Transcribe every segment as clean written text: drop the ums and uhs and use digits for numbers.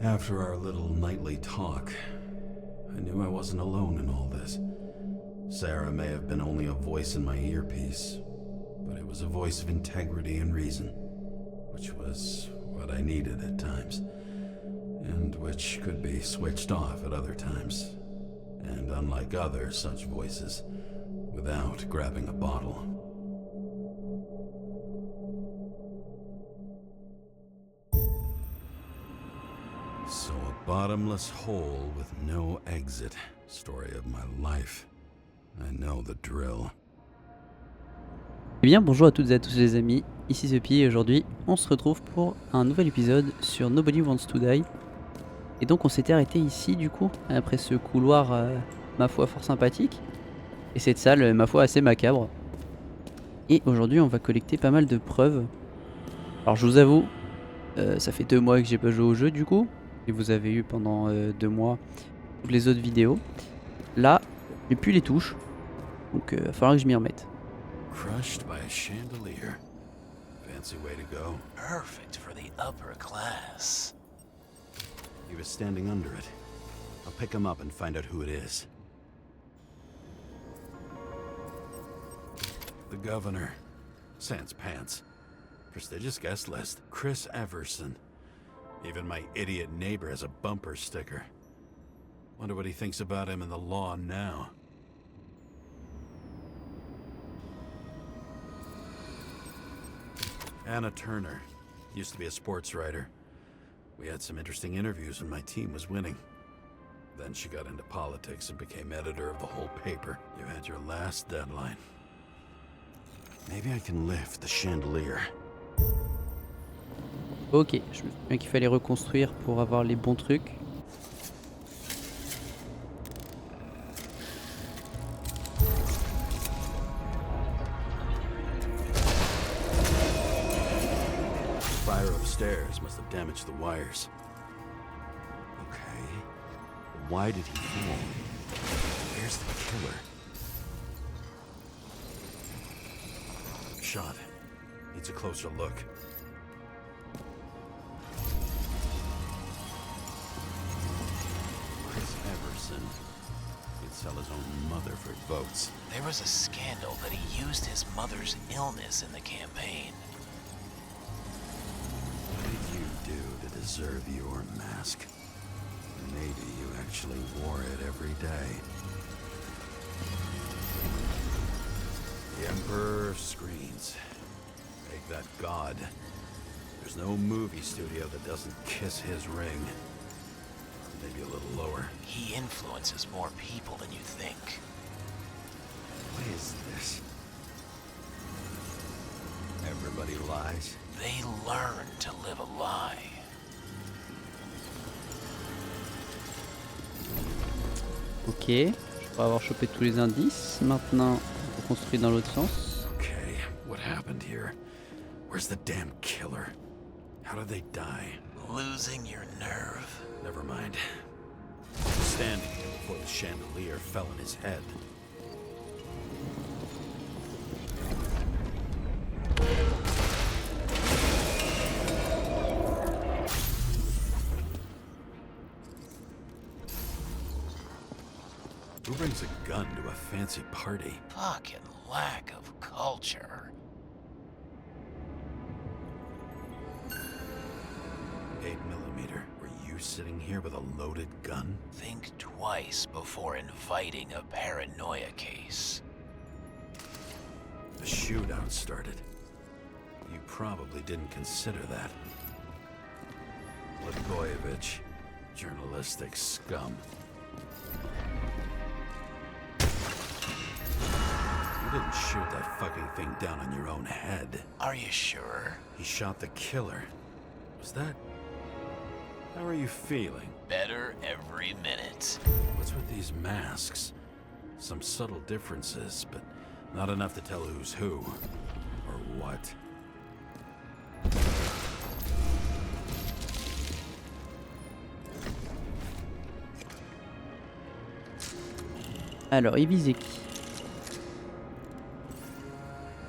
After our little nightly talk, I knew I wasn't alone in all this. Sarah may have been only a voice in my earpiece, but it was a voice of integrity and reason, which was what I needed at times, and which could be switched off at other times, and unlike other such voices, without grabbing a bottle. So a bottomless hole with no exit. Story of my life. I know the drill. Eh bien bonjour à toutes et à tous les amis, ici Zepi et aujourd'hui on se retrouve pour un nouvel épisode sur Nobody Wants to Die. Et donc on s'était arrêté ici du coup, après ce couloir ma foi fort sympathique, et cette salle ma foi assez macabre. Et aujourd'hui on va collecter pas mal de preuves. Alors je vous avoue, ça fait 2 mois que j'ai pas joué au jeu du coup, et vous avez eu pendant 2 mois toutes les autres vidéos. Là, j'ai plus les touches, donc il va falloir que je m'y remette. Crushed by a chandelier. Fancy way to go. Perfect for the upper class. He was standing under it. I'll pick him up and find out who it is. The governor. Sans pants. Prestigious guest list. Chris Everson. Even my idiot neighbor has a bumper sticker. Wonder what he thinks about him and the law now. Anna Turner. Used to be a sports writer. We had some interesting interviews when my team was winning. Then she got into politics and became editor of the whole paper. You had your last deadline. Maybe I can lift the chandelier. Ok, je me souviens qu'il fallait reconstruire pour avoir les bons trucs. Fire upstairs must have damaged the wires. Okay. Why did he fall? Where's the killer? Shot. Needs a closer look. Chris Everson. He'd sell his own mother for votes. There was a scandal that he used his mother's illness in the campaign. What did you do to deserve your mask? Maybe you actually wore it every day. The Emperor of Screens. Make that god. There's no movie studio that doesn't kiss his ring. Maybe a little lower. He influences more people than you think. What is this? Everybody lies. They learn to live a lie. Ok, je crois avoir chopé tous les indices. Maintenant, on reconstruit dans l'autre sens. Okay, what happened here? Where's the damn killer? How did they die? Losing your nerve. Never mind. He was standing here before the chandelier fell on his head. Who brings a gun to a fancy party? Fucking lack of culture. 8mm. Were you sitting here with a loaded gun? Think twice before inviting a paranoia case. The shootout started. You probably didn't consider that. Blagojevich, journalistic scum. You didn't shoot that fucking thing down on your own head. Are you sure? He shot the killer. Was that... How are you feeling? Better every minute. What's with these masks? Some subtle differences, but not enough to tell who's who. Or what. Alors, il visait qui?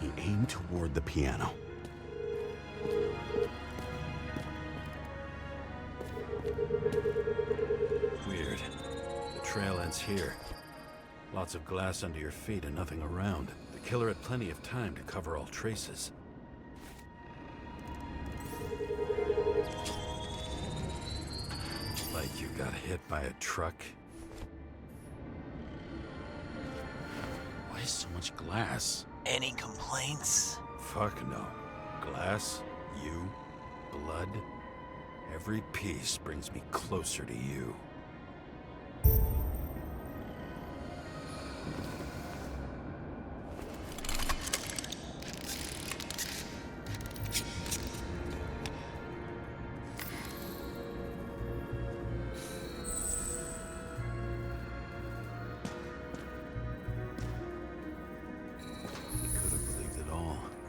He aimed toward the piano. footprints here. Lots of glass under your feet and nothing around. The killer had plenty of time to cover all traces. Like you got hit by a truck. Why so much glass? Any complaints? Fuck no. Glass, you, blood. Every piece brings me closer to you.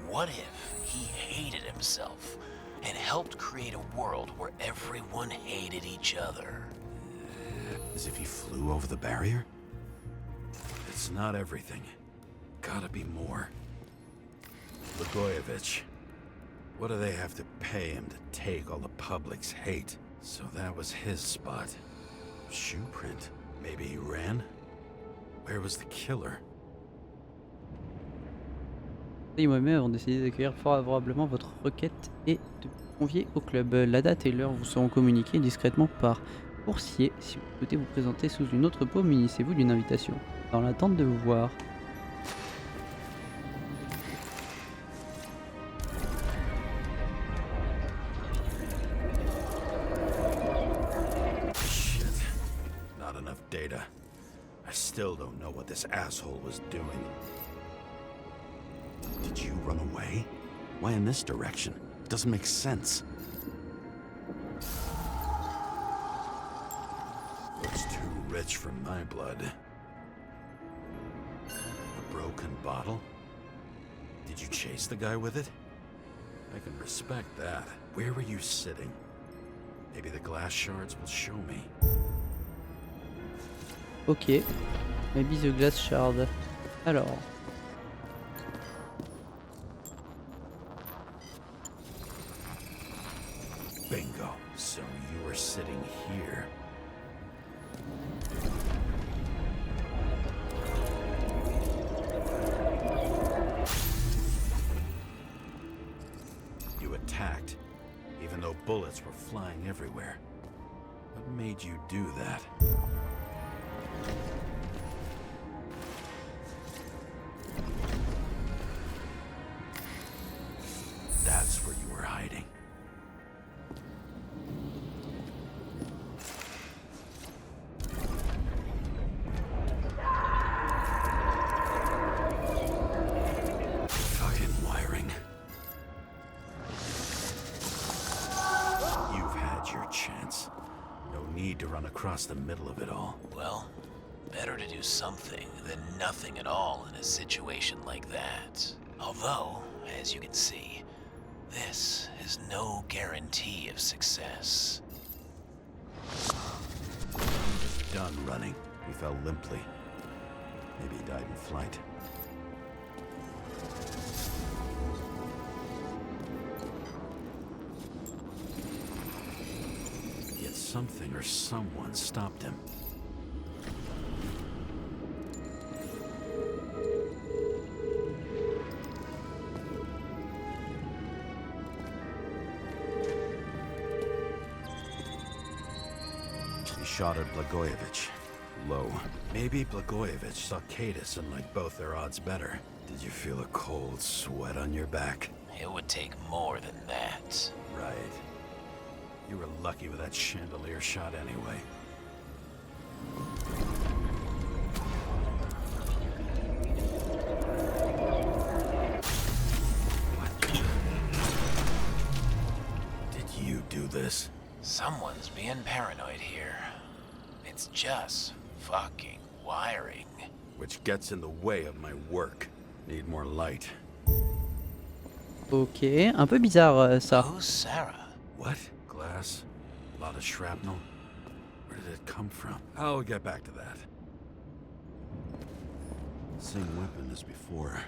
What if he hated himself and helped create a world where everyone hated each other? As if he flew over the barrier? It's not everything. Gotta be more. Blagojevich. What do they have to pay him to take all the public's hate? So that was his spot. Shoe print. Maybe he ran? Where was the killer? Et moi-même avons décidé d'accueillir favorablement votre requête et de vous convier au club. La date et l'heure vous seront communiquées discrètement par coursier. Si vous souhaitez vous présenter sous une autre peau, munissez-vous d'une invitation. Dans l'attente de vous voir. Shit. Not enough data. I still don't know what this asshole was doing. Did you run away? Why in this direction? It doesn't make sense. Looks too rich for my blood. A broken bottle? Did you chase the guy with it? I can respect that. Where were you sitting? Maybe the glass shards will show me. Ok. Maybe the glass shard. Alors. Bingo. So you were sitting here. You attacked, even though bullets were flying everywhere. What made you do that? That's where you were hiding. Fucking wiring. You've had your chance. No need to run across the middle of it all. Well, better to do something than nothing at all in a situation like that. Although, as you can see, this is no guarantee of success. Done running. He fell limply. Maybe he died in flight. Yet something or someone stopped him. He shot at Blagojevich. Low. Maybe Blagojevich saw Cadis and liked both their odds better. Did you feel a cold sweat on your back? It would take more than that. Right. You were lucky with that chandelier shot anyway. What? Did you do this? Someone's being paranoid here. It's just fucking wiring. Which gets in the way of my work. Need more light. Ok, un peu bizarre ça. Who's Sarah? What? Glass? A lot of shrapnel? Where did it come from? I'll get back to that. Same weapon as before.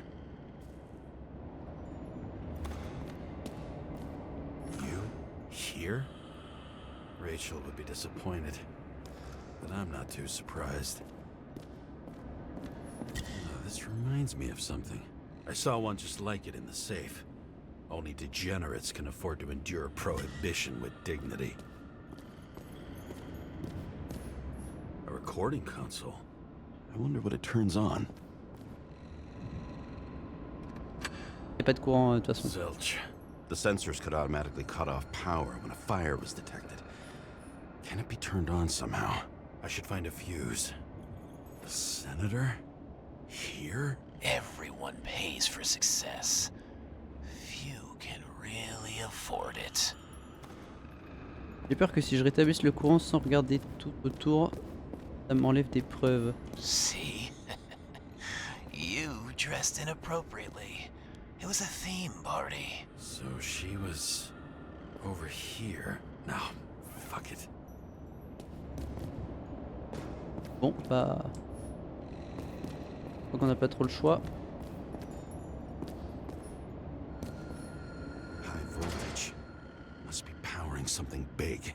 You? Here? Rachel would be disappointed. But I'm not too surprised. This reminds me of something. I saw one just like it in the safe. Only degenerates can afford to endure prohibition with dignity. A recording console. I wonder what it turns on. Y'a pas de courant de toute façon. Zilch. The sensors could automatically cut off power when a fire was detected. Can it be turned on somehow? I should find a fuse. The senator? Here? Everyone pays for success. Few can really afford it. J'ai peur que si je rétablisse le courant sans regarder tout autour, ça m'enlève des preuves. See? You dressed inappropriately. It was a theme party. So she was over here. No, fuck it. Bon, bah... Je crois qu'on n'a pas trop le choix. High voltage. Must be powering something big.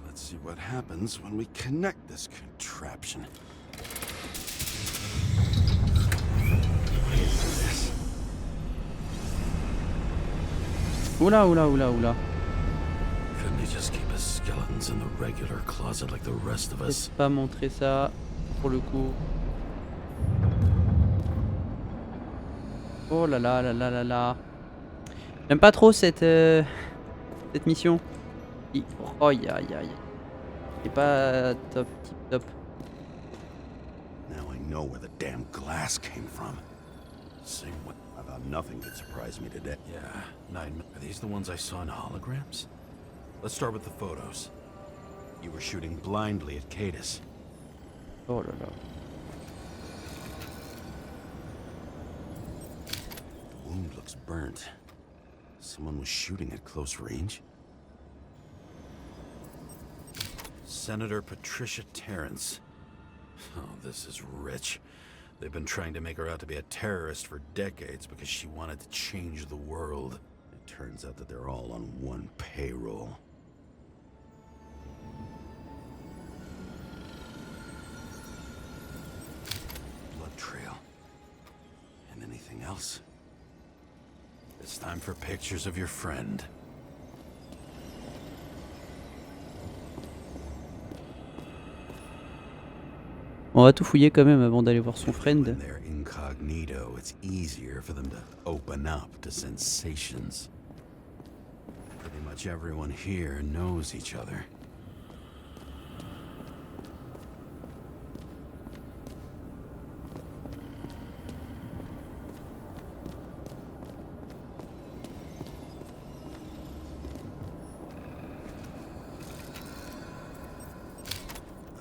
Let's see what happens when we connect this contraption. Oula, oula, oula, oula. Couldn't he just keep his skeletons in the regular closet like the rest of us? Laisse pas montrer ça, pour le coup. Oh là là là là là là. J'aime pas trop cette mission. Oh aïe aïe aïe. C'est pas top, tip top. Now I know where the damn glass came from. Same way. I thought nothing could surprise me today. Yeah, 9. Are these the ones I saw in holograms? Let's start with the photos. You were shooting blindly at Cadus. Oh là là. The wound looks burnt. Someone was shooting at close range. Senator Patricia Terrence. Oh, this is rich. They've been trying to make her out to be a terrorist for decades because she wanted to change the world. It turns out that they're all on one payroll. Blood trail. And anything else? It's time for pictures of your friend. On va tout fouiller quand même avant d'aller voir son friend. When they're incognito, it's easier for them to open up to sensations. Pretty much everyone here knows each other.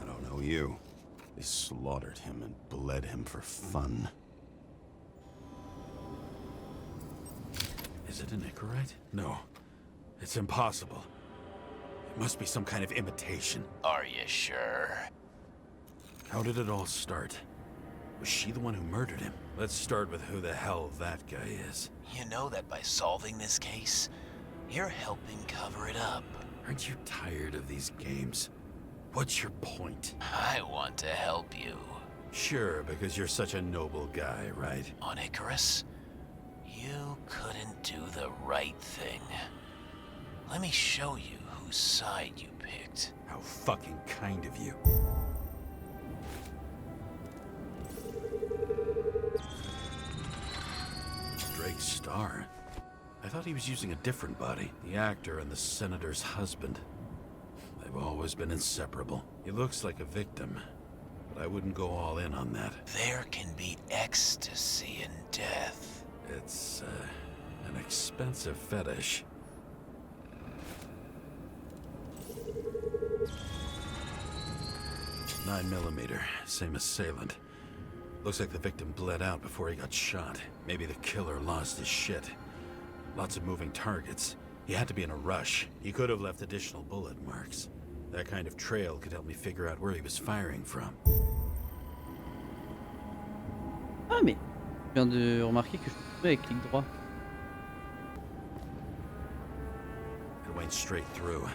I don't know you. They slaughtered him and bled him for fun. Is it an Icarite? No. It's impossible. It must be some kind of imitation. Are you sure? How did it all start? Was she the one who murdered him? Let's start with who the hell that guy is. You know that by solving this case, you're helping cover it up. Aren't you tired of these games? What's your point? I want to help you. Sure, because you're such a noble guy, right? On Icarus, you couldn't do the right thing. Let me show you whose side you picked. How fucking kind of you. Drake's star? I thought he was using a different body. The actor and the senator's husband. They've always been inseparable. He looks like a victim, but I wouldn't go all in on that. There can be ecstasy in death. It's, an expensive fetish. .9mm, same assailant. Looks like the victim bled out before he got shot. Maybe the killer lost his shit. Lots of moving targets. He had to be in a rush. He could have left additional bullet marks. That kind of trail could help me figure out where he was firing from. Ah mais, je viens de remarquer que je peux avec clic droit. It went straight through.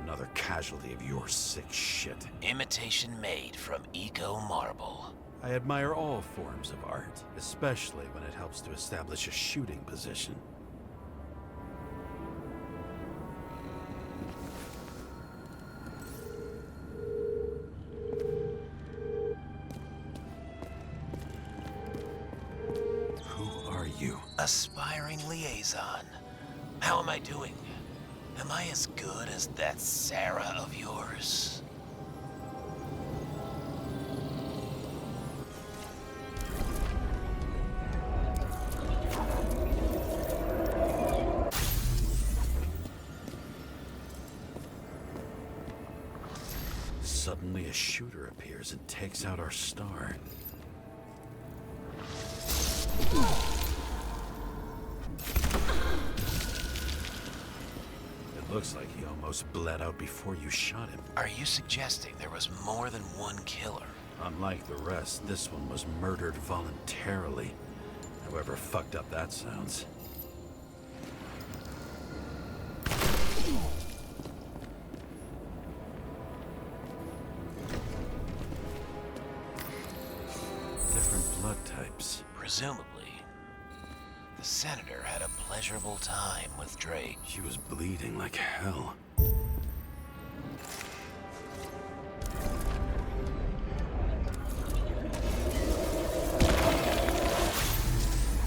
Another casualty of your sick shit. Imitation made from eco marble. I admire all forms of art, especially when it helps to establish a shooting position. Who are you? Aspiring liaison. How am I doing? Am I as good as that Sarah of yours? Suddenly a shooter appears and takes out our star. It looks like he almost bled out before you shot him. Are you suggesting there was more than one killer? Unlike the rest, this one was murdered voluntarily. However fucked up that sounds. Different blood types. Presumably, the senator had a pleasurable time with Drake. She was bleeding like hell.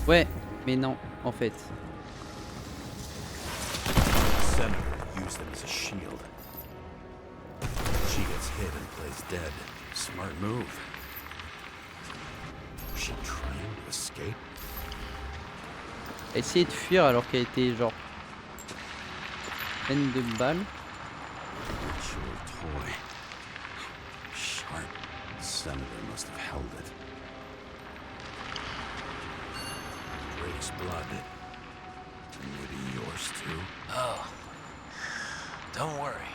Ouais, mais non, en fait. The senator used him as a shield. She gets hit and plays dead. Smart move. Was she trying to escape? Elle a essayé de fuir alors qu'elle était genre pleine de balles. Ritual toy. Sharp. Senator must have held it. Drake's blood. And maybe yours too. Oh, don't worry.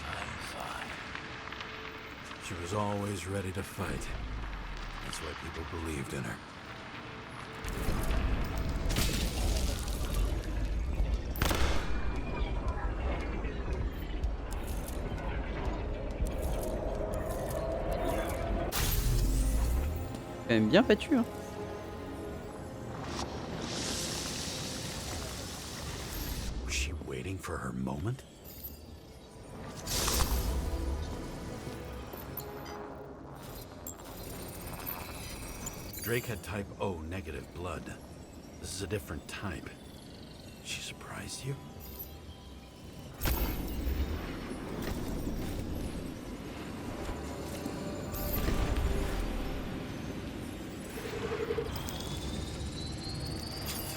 I'm fine. She was always ready to fight. That's why people believed in her. Quand même bien battu, hein. Was she waiting for her moment? Drake had type O negative blood. This is a different type. She surprised you?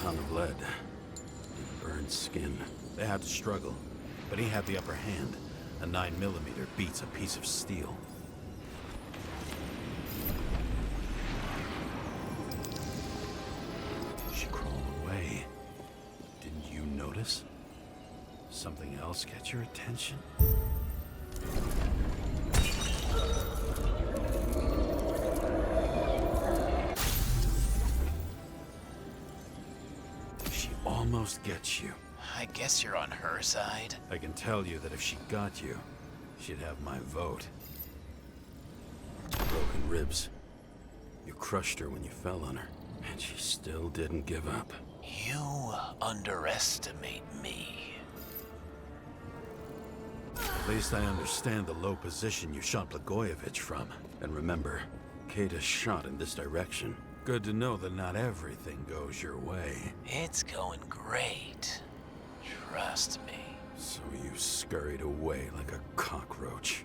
Ton of lead. Burned skin. They had to struggle, but he had the upper hand. A 9mm beats a piece of steel. She crawled away. Didn't you notice? Something else catch your attention? She almost gets you. I guess you're on her side. I can tell you that if she got you, she'd have my vote. Broken ribs. You crushed her when you fell on her, and she still didn't give up. You underestimate me. At least I understand the low position you shot Blagojevich from. And remember, Kate is shot in this direction. Good to know that not everything goes your way. It's going great. Trust me. So you scurried away like a cockroach.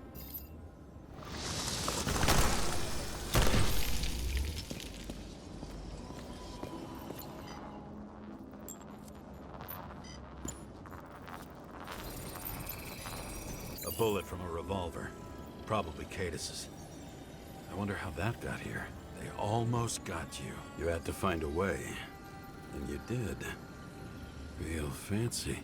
A bullet from a revolver. Probably Cadis's. I wonder how that got here. They almost got you. You had to find a way. And you did. Real fancy.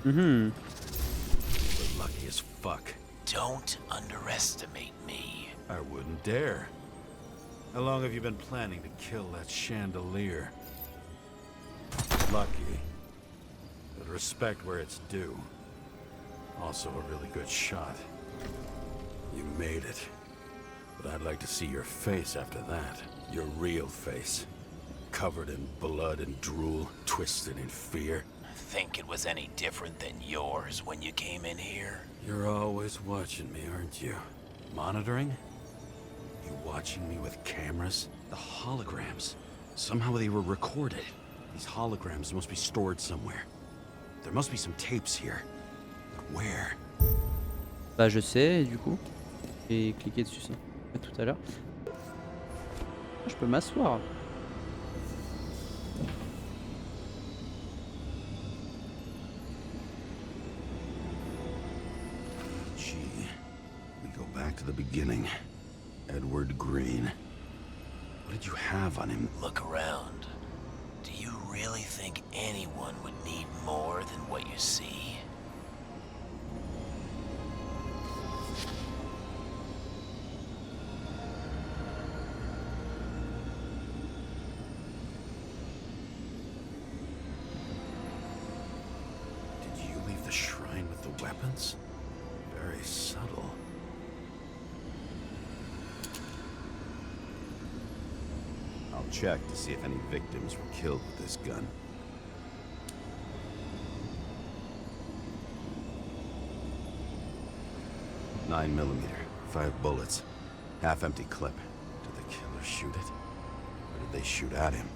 Mhm. We're lucky as fuck. Don't underestimate me. I wouldn't dare. How long have you been planning to kill that chandelier? Lucky. But respect where it's due. Also a really good shot. You made it. But I'd like to see your face after that. Your real face. Covered in blood and drool, twisted in fear. Think it was any different than yours when you came in here? You're always watching me, aren't you? Monitoring? You watching me with cameras? The holograms. Somehow they were recorded. These holograms must be stored somewhere. There must be some tapes here. But where? Bah je sais, et du coup, j'ai cliqué dessus ça. À tout à l'heure. Je peux m'asseoir. Gee, we go back to the beginning. Edward Green. What did you have on him? Look around. Do you really think anyone would need more than what you see? Did you leave the shrine with the weapons? Very subtle. I'll check to see if any victims were killed with this gun. .9mm, 5 bullets, half-empty clip. Did the killer shoot it? Or did they shoot at him?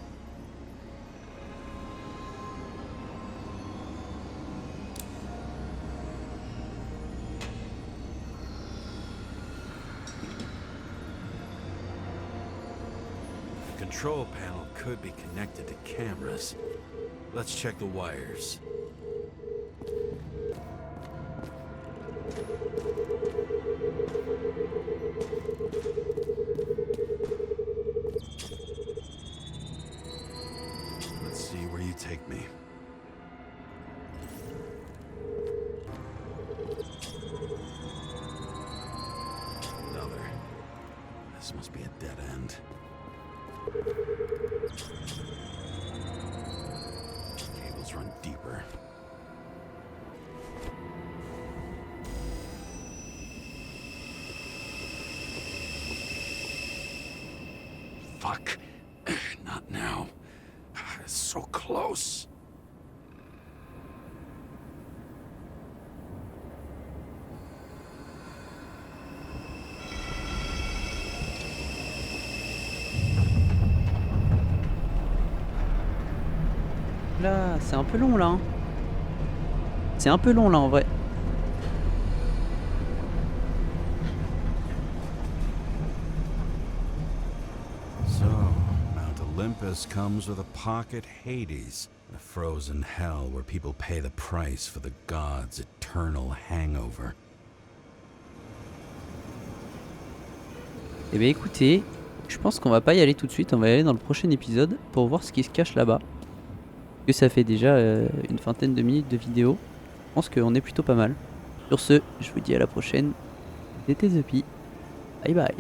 The control panel could be connected to cameras. Let's check the wires. Let's see where you take me. Another. This must be a dead end. Cables run deeper. Fuck. Not now. It's so close. Là, c'est un peu long là. Hein. C'est un peu long là en vrai. So, Mount Olympus comes with a pocket Hades, a frozen hell where people pay the price for the gods' eternal hangover. Eh bien écoutez, je pense qu'on va pas y aller tout de suite, on va y aller dans le prochain épisode pour voir ce qui se cache là-bas. Que ça fait déjà une vingtaine de minutes de vidéo. Je pense qu'on est plutôt pas mal. Sur ce, je vous dis à la prochaine. C'était The Pi. Bye bye.